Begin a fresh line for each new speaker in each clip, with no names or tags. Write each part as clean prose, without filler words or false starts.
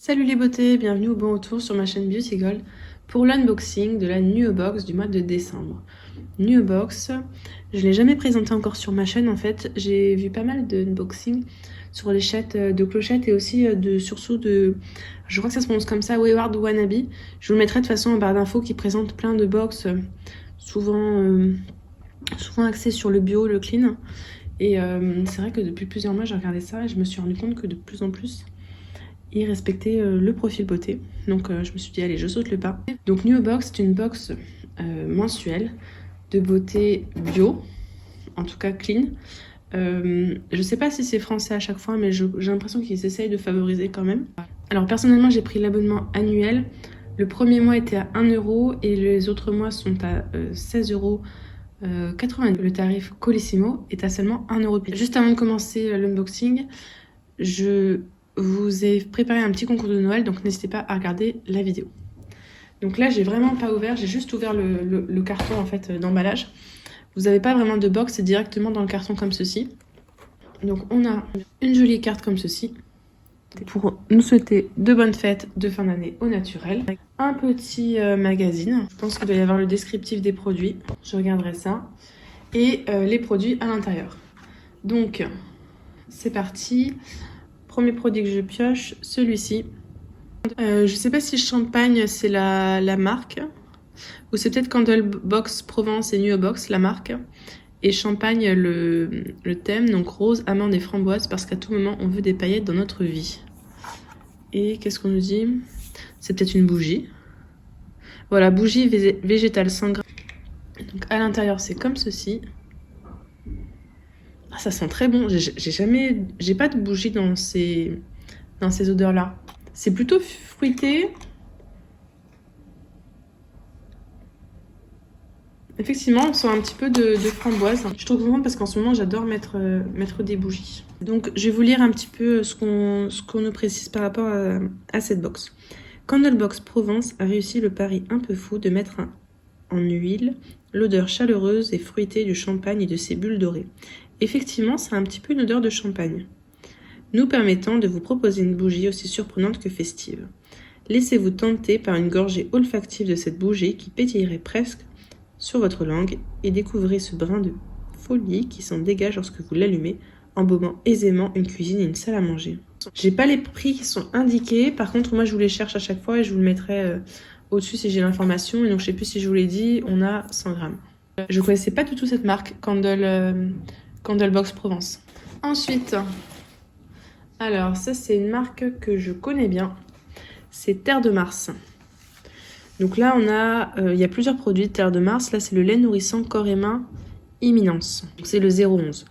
Salut les beautés, bienvenue au bon retour sur ma chaîne Beauty Gold pour l'unboxing de la Nuo Box du mois de décembre. Nuo Box, je ne l'ai jamais présenté encore sur ma chaîne en fait, j'ai vu pas mal d'unboxing sur les chats de Clochette et aussi de sursaut de, je crois que ça se prononce comme ça, Wayward Wannabe. Je vous le mettrai de toute façon en barre d'infos qui présente plein de box, souvent axées sur le bio, le clean. Et c'est vrai que depuis plusieurs mois j'ai regardé ça et je me suis rendu compte que de plus en plus et respecter le profil beauté. Donc je me suis dit allez, je saute le pas. Donc Nuo Box, c'est une box mensuelle de beauté bio, en tout cas clean. Je sais pas si c'est français à chaque fois, mais j'ai l'impression qu'ils essayent de favoriser quand même. Alors personnellement j'ai pris l'abonnement annuel. Le premier mois était à 1 € et les autres mois sont à 16,80 €. Le tarif Colissimo est à seulement 1 €. Juste avant de commencer l'unboxing, je vous ai préparé un petit concours de Noël, donc n'hésitez pas à regarder la vidéo. Donc là, j'ai vraiment pas ouvert, j'ai juste ouvert le carton en fait d'emballage. Vous n'avez pas vraiment de box, c'est directement dans le carton comme ceci. Donc on a une jolie carte comme ceci pour nous souhaiter de bonnes fêtes de fin d'année au naturel. Un petit magazine, je pense qu'il doit y avoir le descriptif des produits, je regarderai ça. Et les produits à l'intérieur. Donc c'est parti. Premier produit que je pioche, celui-ci. Je sais pas si Champagne c'est la marque, ou c'est peut-être Candlebox Provence et Nuo Box la marque, et Champagne le thème, donc rose, amande et framboise, parce qu'à tout moment on veut des paillettes dans notre vie. Et qu'est-ce qu'on nous dit? C'est peut-être une bougie. Voilà, bougie végétale 100 grammes. Donc à l'intérieur c'est comme ceci. Ah, ça sent très bon. J'ai pas de bougie dans ces odeurs là. C'est plutôt fruité. Effectivement, on sent un petit peu de framboise. Je trouve bon parce qu'en ce moment, j'adore mettre des bougies. Donc, je vais vous lire un petit peu ce qu'on nous précise par rapport à cette box. Candlebox Provence a réussi le pari un peu fou de mettre en huile l'odeur chaleureuse et fruitée du champagne et de ses bulles dorées. Effectivement, ça a un petit peu une odeur de champagne, nous permettant de vous proposer une bougie aussi surprenante que festive. Laissez-vous tenter par une gorgée olfactive de cette bougie qui pétillerait presque sur votre langue et découvrez ce brin de folie qui s'en dégage lorsque vous l'allumez, embaumant aisément une cuisine et une salle à manger. J'ai pas les prix qui sont indiqués, par contre moi je vous les cherche à chaque fois et je vous le mettrai au-dessus si j'ai l'information, et donc je sais plus si je vous l'ai dit, on a 100 grammes. Je connaissais pas du tout cette marque, Candlebox Provence. Ensuite, alors ça c'est une marque que je connais bien, c'est Terre de Mars. Donc là on a, il y a plusieurs produits de Terre de Mars. Là c'est le lait nourrissant corps et main Imminence, c'est le 011.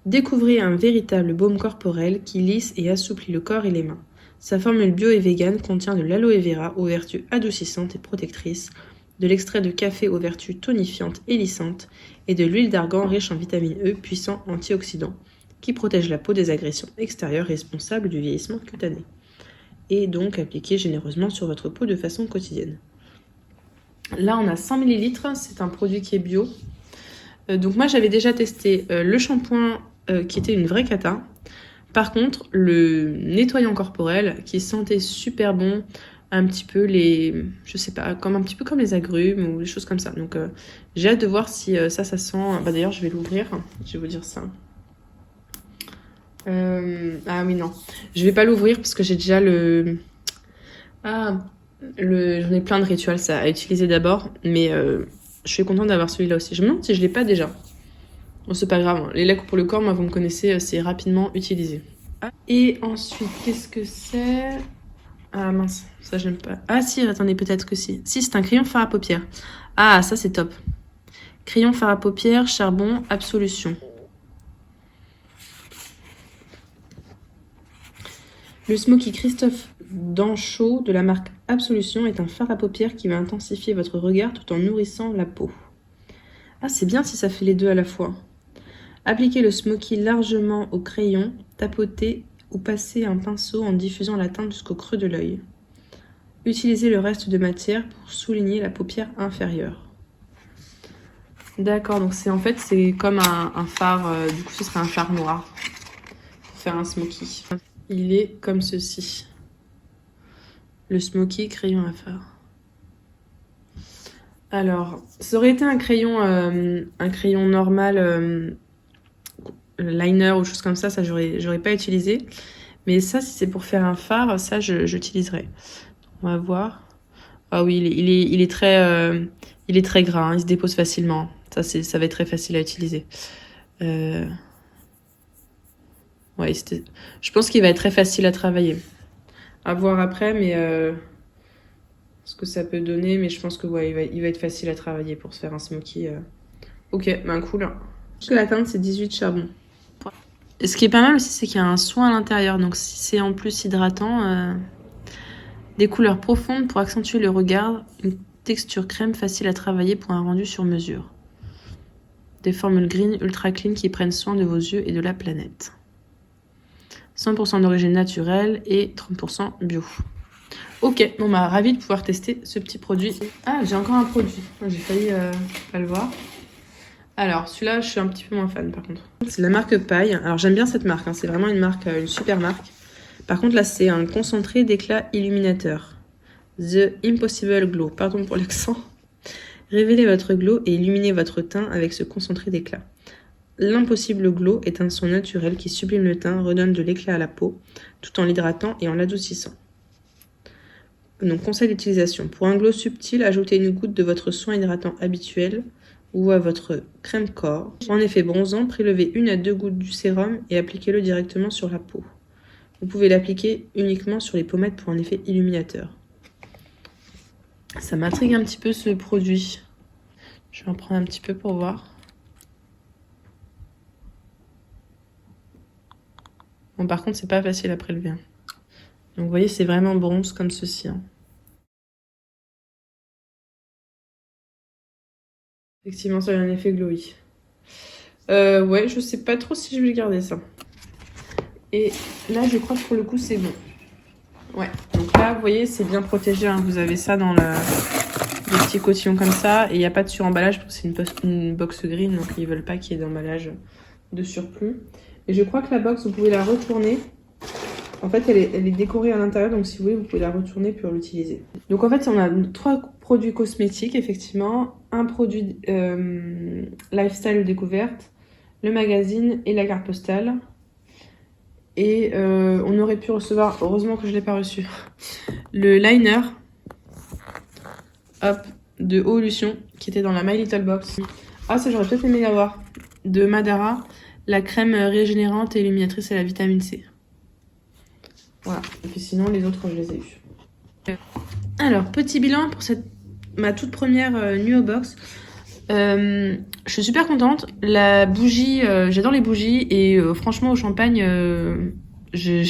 Découvrez un véritable baume corporel qui lisse et assouplit le corps et les mains. Sa formule bio et vegan contient de l'aloe vera aux vertus adoucissantes et protectrices, de l'extrait de café aux vertus tonifiantes et lissantes, et de l'huile d'argan riche en vitamine E, puissant antioxydant, qui protège la peau des agressions extérieures responsables du vieillissement cutané, et donc appliqué généreusement sur votre peau de façon quotidienne. Là on a 100 ml, c'est un produit qui est bio. Donc moi j'avais déjà testé le shampoing qui était une vraie cata. Par contre le nettoyant corporel qui sentait super bon, un petit peu je sais pas, un petit peu comme les agrumes ou des choses comme ça. Donc j'ai hâte de voir si ça sent. Bah d'ailleurs je vais l'ouvrir, je vais vous dire ça. Ah oui non, je vais pas l'ouvrir parce que j'ai déjà j'en ai plein de rituels ça à utiliser d'abord, mais je suis contente d'avoir celui-là aussi. Je me demande si je l'ai pas déjà. Bon, c'est pas grave, hein. Les lacs pour le corps, moi vous me connaissez, c'est rapidement utilisé. Et ensuite, qu'est-ce que c'est? Ah mince, ça j'aime pas. Ah si, attendez, peut-être que si. Si, c'est un crayon fard à paupières. Ah, ça c'est top. Crayon fard à paupières, charbon, absolution. Le Smoky Christophe Danchaud de la marque Absolution est un fard à paupières qui va intensifier votre regard tout en nourrissant la peau. Ah, c'est bien si ça fait les deux à la fois. Appliquez le Smoky largement au crayon, tapotez ou passez un pinceau en diffusant la teinte jusqu'au creux de l'œil. Utilisez le reste de matière pour souligner la paupière inférieure. D'accord, donc c'est comme un fard, du coup ce serait un fard noir pour faire un smoky. Il est comme ceci. Le Smoky crayon à fard. Alors, ça aurait été un crayon normal, liner ou chose comme ça j'aurais pas utilisé. Mais ça, si c'est pour faire un fard, ça, j'utiliserai. On va voir. Ah oui, il est très gras, hein, il se dépose facilement. Ça va être très facile à utiliser. Ouais, je pense qu'il va être très facile à travailler. À voir après, mais ce que ça peut donner, mais je pense que ouais, il va être facile à travailler pour se faire un smoky. Ok, ben cool. La teinte, c'est 18 charbon. Et ce qui est pas mal aussi, c'est qu'il y a un soin à l'intérieur. Donc si c'est en plus hydratant, des couleurs profondes pour accentuer le regard, une texture crème facile à travailler pour un rendu sur mesure. Des formules green ultra clean qui prennent soin de vos yeux et de la planète. 100% d'origine naturelle et 30% bio. Ok, bon bah ravi de pouvoir tester ce petit produit. Ah, j'ai encore un produit. J'ai failli pas le voir. Alors, celui-là, je suis un petit peu moins fan par contre. C'est la marque Paille. Alors, j'aime bien cette marque, hein. C'est vraiment une marque, une super marque. Par contre, là, c'est un concentré d'éclat illuminateur. The Impossible Glow. Pardon pour l'accent. Révélez votre glow et illuminez votre teint avec ce concentré d'éclat. L'Impossible Glow est un son naturel qui sublime le teint, redonne de l'éclat à la peau, tout en l'hydratant et en l'adoucissant. Donc, conseil d'utilisation. Pour un glow subtil, ajoutez une goutte de votre soin hydratant habituel ou à votre crème corps. Pour un effet bronzant, prélevez 1 à 2 gouttes du sérum et appliquez-le directement sur la peau. Vous pouvez l'appliquer uniquement sur les pommettes pour un effet illuminateur. Ça m'intrigue un petit peu ce produit. Je vais en prendre un petit peu pour voir. Bon, par contre, c'est pas facile à prélever. Donc, vous voyez, c'est vraiment bronze comme ceci. Effectivement, ça a un effet glowy. Ouais, je sais pas trop si je vais garder ça. Et là, je crois que pour le coup, c'est bon. Ouais, donc là, vous voyez, c'est bien protégé. Hein. Vous avez ça dans des petits cotillons comme ça. Et il n'y a pas de suremballage parce que c'est une box green. Donc, ils veulent pas qu'il y ait d'emballage de surplus. Et je crois que la box, vous pouvez la retourner. En fait, elle est décorée à l'intérieur. Donc, si vous voulez, vous pouvez la retourner pour l'utiliser. Donc, en fait, on a 3 produits cosmétiques, effectivement. Un produit lifestyle découverte, le magazine et la carte postale. Et on aurait pu recevoir, heureusement que je ne l'ai pas reçu, le liner hop, de Eau-Lution qui était dans la My Little Box. Ah, ça j'aurais peut-être aimé l'avoir. De Madara, la crème régénérante et illuminatrice à la vitamine C. Voilà, et puis sinon les autres je les ai eus. Alors, petit bilan pour ma toute première Nuo Box. Je suis super contente. La bougie, j'adore les bougies et franchement au champagne, j'aurais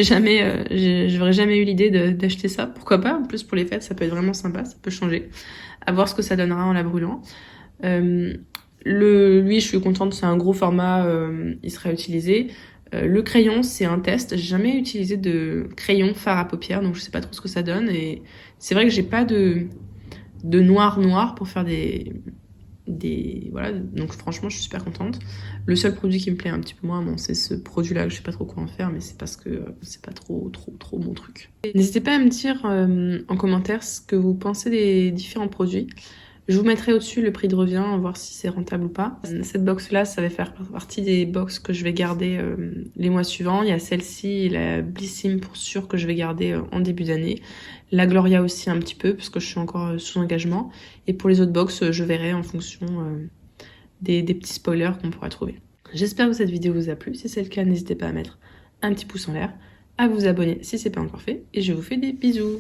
jamais eu l'idée d'acheter ça. Pourquoi pas? En plus pour les fêtes, ça peut être vraiment sympa, ça peut changer. À voir ce que ça donnera en la brûlant. Lui, je suis contente, c'est un gros format, il sera utilisé. Le crayon, c'est un test. J'ai jamais utilisé de crayon fard à paupières, donc je sais pas trop ce que ça donne. Et c'est vrai que j'ai pas de noir pour faire voilà, donc franchement je suis super contente. Le seul produit qui me plaît un petit peu moins, bon, c'est ce produit là que je sais pas trop quoi en faire, mais c'est parce que c'est pas trop mon truc. N'hésitez pas à me dire en commentaire ce que vous pensez des différents produits. Je vous mettrai au-dessus le prix de revient, voir si c'est rentable ou pas. Cette box-là, ça va faire partie des box que je vais garder les mois suivants. Il y a celle-ci et la Blissim pour sûr que je vais garder en début d'année. La Gloria aussi un petit peu, parce que je suis encore sous engagement. Et pour les autres box, je verrai en fonction des petits spoilers qu'on pourra trouver. J'espère que cette vidéo vous a plu. Si c'est le cas, n'hésitez pas à mettre un petit pouce en l'air, à vous abonner si c'est pas encore fait. Et je vous fais des bisous.